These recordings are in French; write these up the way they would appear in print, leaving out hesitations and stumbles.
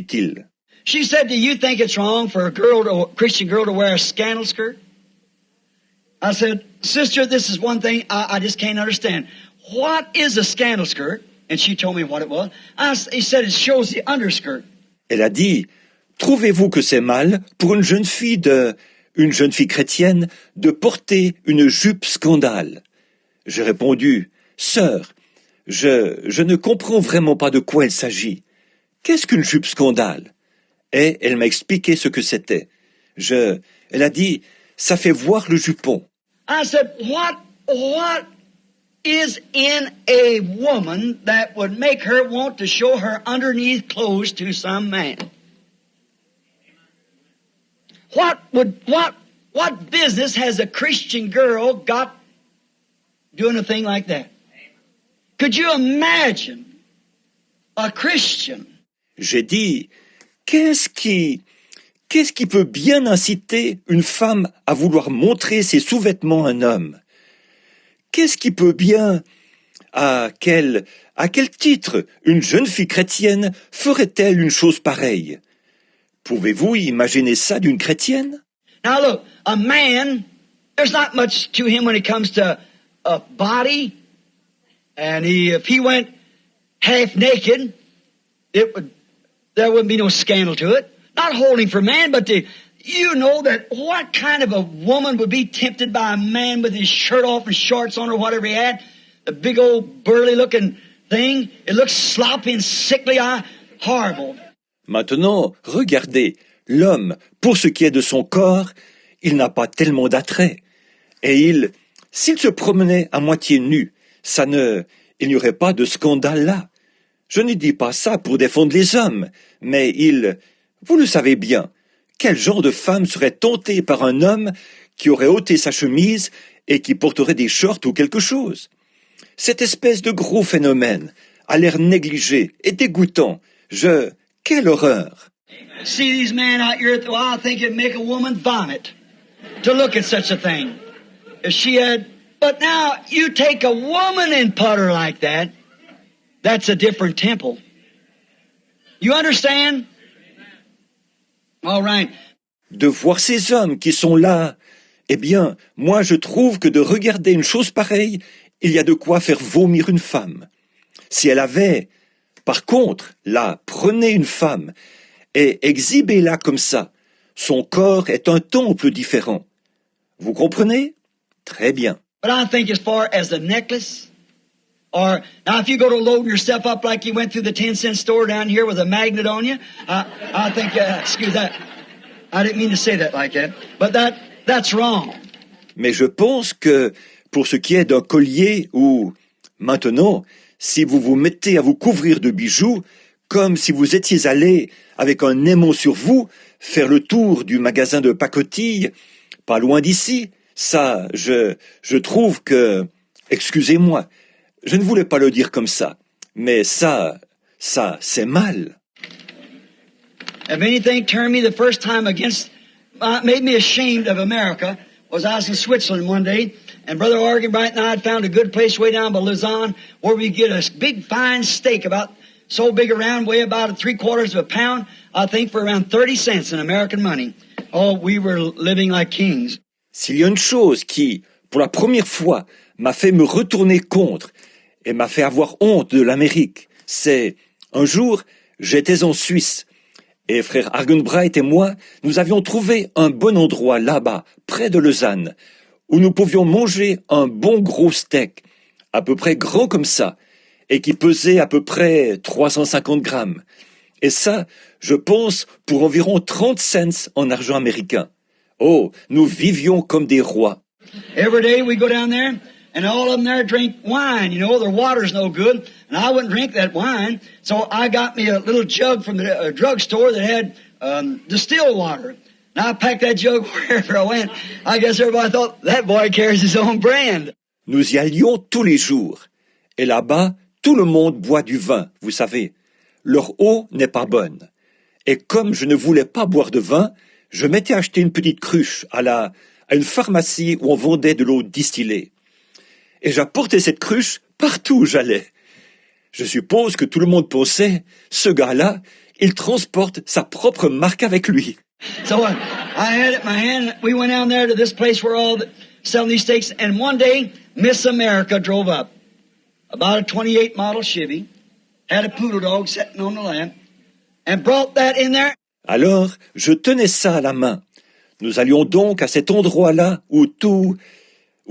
dit-il. She said, do you think it's wrong for a Christian girl to wear a scandal skirt? I said, sister, this is one thing I just can't understand. What is a scandal skirt? And she told me what it was. He said it shows the underskirt. Elle a dit, trouvez-vous que c'est mal pour une jeune fille chrétienne de porter une jupe scandale? J'ai répondu, sœur, je ne comprends vraiment pas de quoi il s'agit. Qu'est-ce qu'une jupe scandale? Et elle m'a expliqué ce que c'était. Elle a dit, ça fait voir le jupon. I said, what is in a woman that would make her want to show her underneath clothes to some man? What business has a Christian girl got doing a thing like that? Could you imagine a Christian? J'ai dit, qu'est-ce qui peut bien inciter une femme à vouloir montrer ses sous-vêtements à un homme? Qu'est-ce qui peut bien, à quel titre une jeune fille chrétienne ferait-elle une chose pareille? Pouvez-vous imaginer ça d'une chrétienne? Now look, a man, there's not much to him when it comes to a body. And if he went half naked, there wouldn't be no scandal to it. Not holding for man, but you know that what kind of a woman would be tempted by a man with his shirt off and shorts on or whatever he had? The big old burly looking thing. It looks sloppy and sickly, horrible. Maintenant, regardez, l'homme, pour ce qui est de son corps, il n'a pas tellement d'attrait. Et s'il se promenait à moitié nu, il n'y aurait pas de scandale là. Je ne dis pas ça pour défendre les hommes, mais vous le savez bien, quel genre de femme serait tentée par un homme qui aurait ôté sa chemise et qui porterait des shorts ou quelque chose? Cette espèce de gros phénomène a l'air négligé et dégoûtant. Quelle horreur! See these men out here, I think it'd make a woman vomit to look at such a thing. If she had, but now you take a woman and put her like that, that's a different temple. You understand? All right. De voir ces hommes qui sont là, eh bien, moi je trouve que de regarder une chose pareille, il y a de quoi faire vomir une femme. Si elle avait, par contre, là, prenez une femme et exhibez-la comme ça. Son corps est un temple différent. Vous comprenez? Très bien. But I think as far as the necklace, or now if you go to load yourself up like you went through the 10-cent store down here with a magnet on you, I think, excuse that, I didn't mean to say that like that, but that's wrong. Mais je pense que pour ce qui est d'un collier ou, maintenant, si vous vous mettez à vous couvrir de bijoux, comme si vous étiez allé, avec un aimant sur vous, faire le tour du magasin de pacotille, pas loin d'ici, ça, je trouve que, excusez-moi, je ne voulais pas le dire comme ça, mais ça, c'est mal. If anything turned me the first time against, made me ashamed of America, was I was in Switzerland one day, and Brother Argenbright and I had found a good place way down by Lausanne where we get a big fine steak about so big around, weigh about 3/4 of a pound, I think for around 30 cents in American money. Oh, we were living like kings. S'il y a une chose qui, pour la première fois, m'a fait me retourner contre et m'a fait avoir honte de l'Amérique, c'est, un jour, j'étais en Suisse, et frère Argenbright et moi, nous avions trouvé un bon endroit là-bas, près de Lausanne, où nous pouvions manger un bon gros steak, à peu près grand comme ça, et qui pesait à peu près 350 grammes. Et ça, je pense, pour environ 30 cents en argent américain. Oh, nous vivions comme des rois. Every day we go down there, and all of them there drink wine. You know, their water's no good, and I wouldn't drink that wine. So I got me a little jug from the drugstore that had distilled water. And I packed that jug wherever I went. I guess everybody thought, that boy carries his own brand. Nous y allions tous les jours. Et là-bas, tout le monde boit du vin, vous savez. Leur eau n'est pas bonne. Et comme je ne voulais pas boire de vin, je m'étais acheté une petite cruche à une pharmacie où on vendait de l'eau distillée. Et j'apportais cette cruche partout où j'allais. Je suppose que tout le monde pensait, ce gars-là, il transporte sa propre marque avec lui. So I had it in my hand. We went down there to this place where all selling these steaks, and one day Miss America drove up, about a 28 model Chevy, had a poodle dog sitting on the lap, and brought that in there. Alors, je tenais ça à la main. Nous allions donc à cet endroit-là où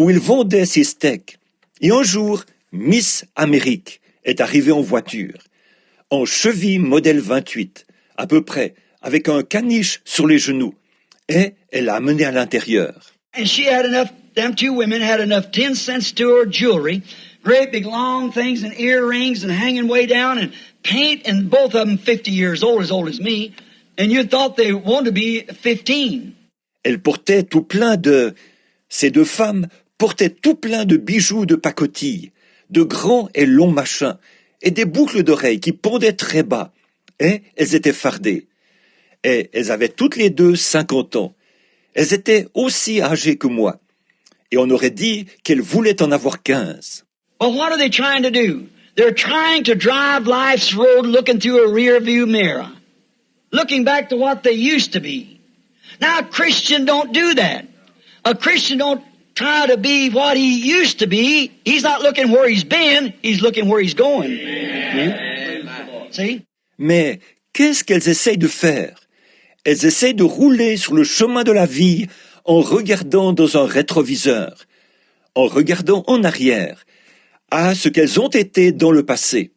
ils vendaient ces steaks. Et un jour, Miss Amérique est arrivée en voiture, en Chevy modèle 28, à peu près, avec un caniche sur les genoux, et elle l'a amené à l'intérieur. And she had enough, them two women had enough 10-cent store jewelry, great big long things and earrings and hanging way down and paint, and both of them 50 years old as me, and you thought they wanted to be 15. Elle portait ces deux femmes portaient tout plein de bijoux de pacotille, de grands et longs machins, et des boucles d'oreilles qui pendaient très bas, et elles étaient fardées. Et elles avaient toutes les deux 50 ans. Elles étaient aussi âgées que moi. Et on aurait dit qu'elles voulaient en avoir 15. Well, what are they trying to do? They're trying to drive life's road looking through a rear view mirror, looking back to what they used to be. Now, a Christian don't do that. A Christian don't try to be what he used to be. He's not looking where he's been, he's looking where he's going. See? Mais qu'est-ce qu'elles essayent de faire? Elles essayent de rouler sur le chemin de la vie en regardant dans un rétroviseur, en regardant en arrière, à ce qu'elles ont été dans le passé.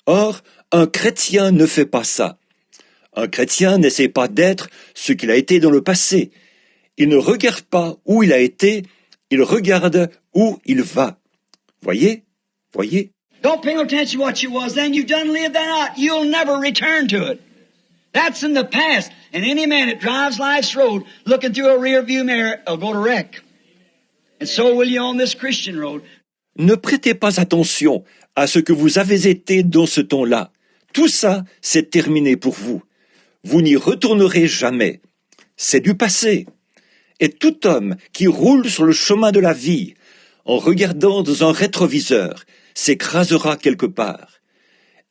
Or, un chrétien ne fait pas ça. Un chrétien n'essaie pas d'être ce qu'il a été dans le passé. Il ne regarde pas où il a été, il regarde où il va. Voyez? Don't pay no attention to what you was then. You've done lived that out. You'll never return to it. That's in the past. And any man that drives life's road looking through a rear view mirror will go to wreck. And so will you on this Christian road. Ne prêtez pas attention à ce que vous avez été dans ce temps-là. Tout ça, c'est terminé pour vous. Vous n'y retournerez jamais. C'est du passé. Et tout homme qui roule sur le chemin de la vie, en regardant dans un rétroviseur, s'écrasera quelque part.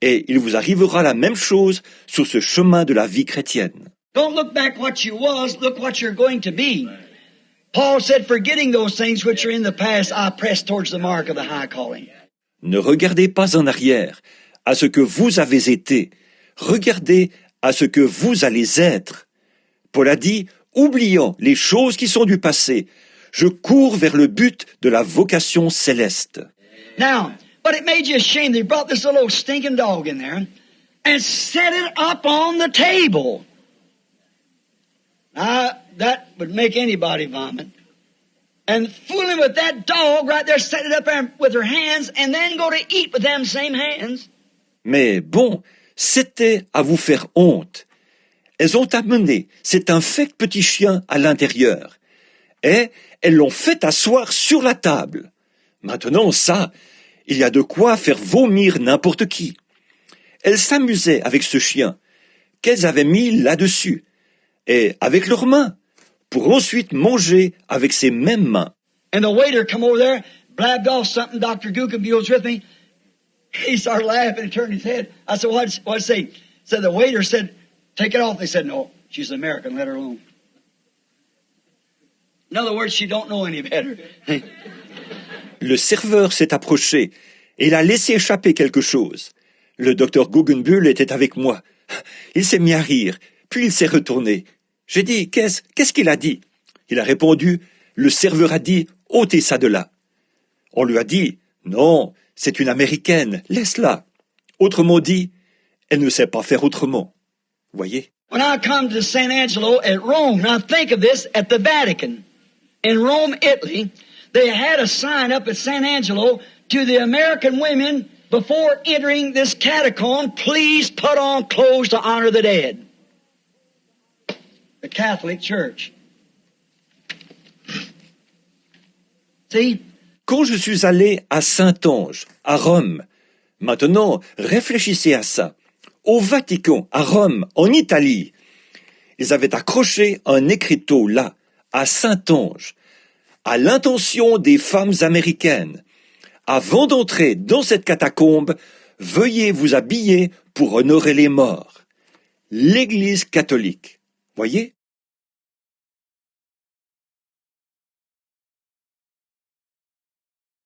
Et il vous arrivera la même chose sur ce chemin de la vie chrétienne. Don't look back what you was, look what you're going to be. Paul said, forgetting those things which are in the past, I press towards the mark of the high calling. Ne regardez pas en arrière, à ce que vous avez été. Regardez à ce que vous allez être. Paul a dit, oubliant les choses qui sont du passé, je cours vers le but de la vocation céleste. Now, but it made you ashamed. They brought this little stinking dog in there and set it up on the table. Now, that would make anybody vomit. And fooling with that dog right there, set it up there with her hands and then go to eat with them same hands. Mais bon, c'était à vous faire honte. Elles ont amené cet infect petit chien à l'intérieur. Et elles l'ont fait asseoir sur la table. Maintenant, ça, il y a de quoi faire vomir n'importe qui. Elles s'amusaient avec ce chien, qu'elles avaient mis là-dessus, et avec leurs mains, pour ensuite manger avec ces mêmes mains. And the waiter come over there, blabbed off something. Dr. Gookenbuhl was with me. He started laughing and turned his head. I said, what'd he say? Said the waiter said, take it off. They said, no, she's an American, let her alone. In other words, she don't know any better. Le serveur s'est approché et il a laissé échapper quelque chose. Le docteur Guggenbuhl était avec moi. Il s'est mis à rire, puis il s'est retourné. J'ai dit, qu'est-ce qu'il a dit? Il a répondu, le serveur a dit, ôtez ça de là. On lui a dit, non, c'est une Américaine, laisse-la. Autrement dit, elle ne sait pas faire autrement. Voyez? When I come to San Angelo at Rome, now think of this, at the Vatican. In Rome, Italy, they had a sign up at San Angelo to the American women before entering this catacomb, please put on clothes to honor the dead. The Catholic Church. See? Quand je suis allé à Saint-Ange, à Rome, maintenant, réfléchissez à ça. Au Vatican, à Rome, en Italie, ils avaient accroché un écriteau là, à Saint-Ange, à l'intention des femmes américaines. Avant d'entrer dans cette catacombe, veuillez vous habiller pour honorer les morts. l'Église catholique. Voyez?